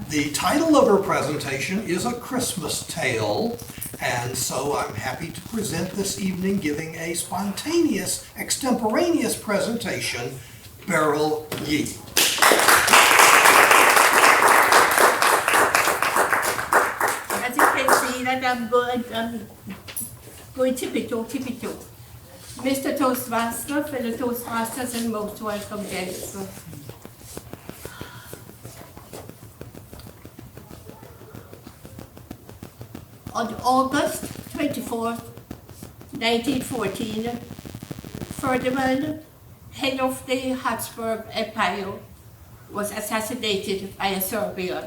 The title of her presentation is A Christmas Tale, and so I'm happy to present this evening giving a spontaneous, extemporaneous presentation, Beryl Yee. As you can see that I'm going tippy-toe. Mr. Toastmaster, fellow Toastmasters, and most welcome guests. On August 24th, 1914, Ferdinand, head of the Habsburg Empire, was assassinated by a Serbian.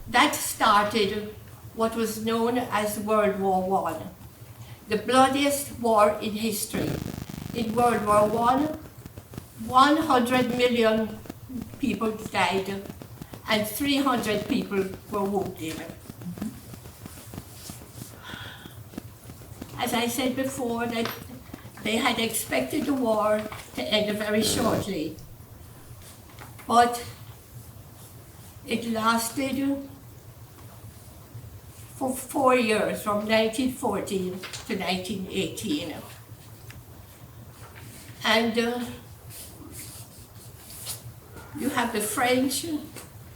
That started what was known as World War I, the bloodiest war in history. In World War I, 100 million people died and 300 people were wounded. As I said before, that they had expected the war to end very shortly, but it lasted for 4 years, from 1914 to 1918. And you have the French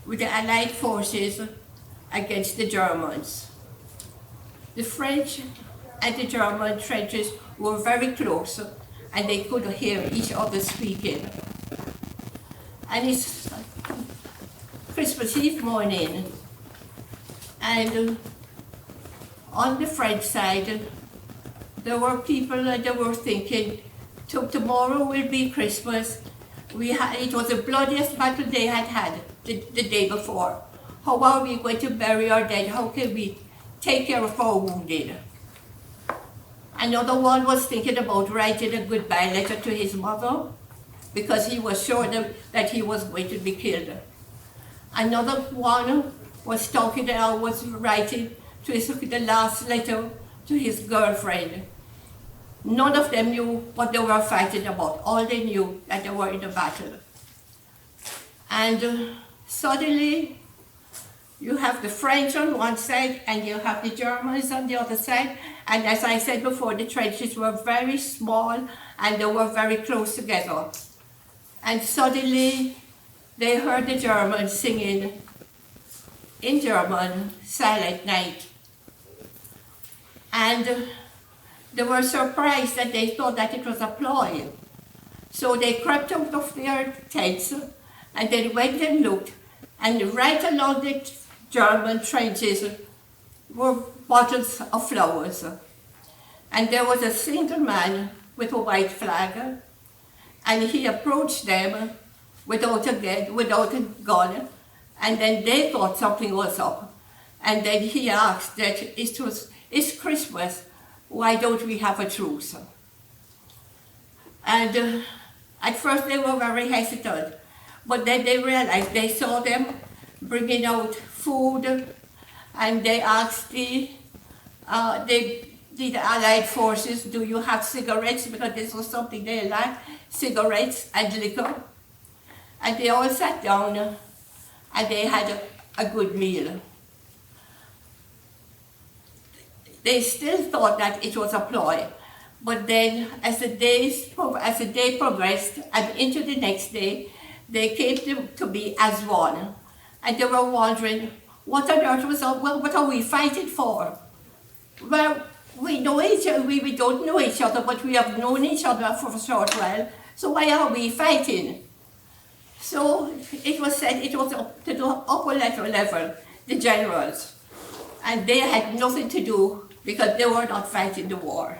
with the Allied forces against the Germans. The French and the German trenches were very close, and they could hear each other speaking. And it's Christmas Eve morning, and on the French side, there were people that were thinking, tomorrow will be Christmas. It was the bloodiest battle they had had the day before. How are we going to bury our dead? How can we take care of our wounded? Another one was thinking about writing a goodbye letter to his mother, because he was sure that he was going to be killed. Another one was writing the last letter to his girlfriend. None of them knew what they were fighting about. All they knew that they were in a battle. And suddenly, you have the French on one side and you have the Germans on the other side. And as I said before, the trenches were very small and they were very close together. And suddenly, they heard the Germans singing in German, Silent Night. And they were surprised that they thought that it was a ploy. So they crept out of their tents and they went and looked, and right along the German trenches were bottles of flowers. And there was a single man with a white flag, and he approached them without a gun, and then they thought something was up. And then he asked that it's Christmas, why don't we have a truce? And at first they were very hesitant, but then they realized, they saw them bringing out food, and they asked the Allied forces, do you have cigarettes? Because this was something they liked, cigarettes and liquor. And they all sat down and they had a good meal. They still thought that it was a ploy, but then as the day progressed and into the next day, they came to be as one. And they were wondering, what on earth what are we fighting for? Well, we know each other, we don't know each other, but we have known each other for a short while, so why are we fighting? So it was said it was up to the upper level, the generals, and they had nothing to do because they were not fighting the war.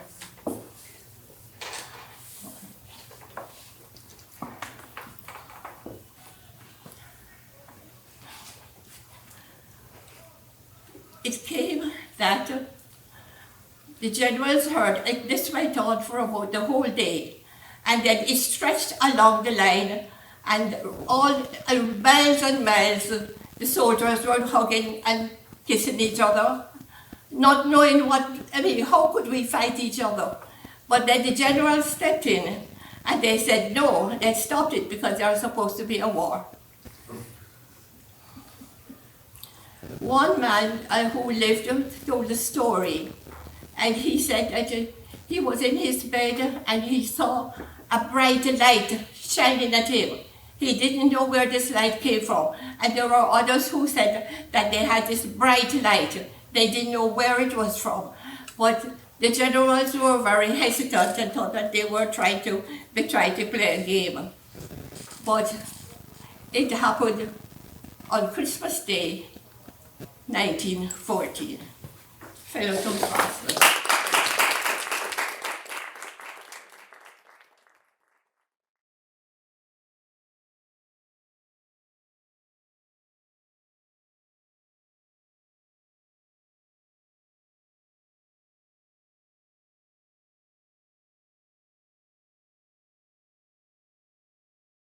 It came that the generals heard, this went on for about the whole day, and then it stretched along the line, and all miles and miles, the soldiers were hugging and kissing each other, not knowing how could we fight each other? But then the generals stepped in and they said no, they stopped it because there was supposed to be a war. One man who lived told a story, and he said that he was in his bed and he saw a bright light shining at him. He didn't know where this light came from, and there were others who said that they had this bright light. They didn't know where it was from, but the generals were very hesitant and thought that they were trying to play a game. But it happened on Christmas Day, 1914. Fellow Toastmasters.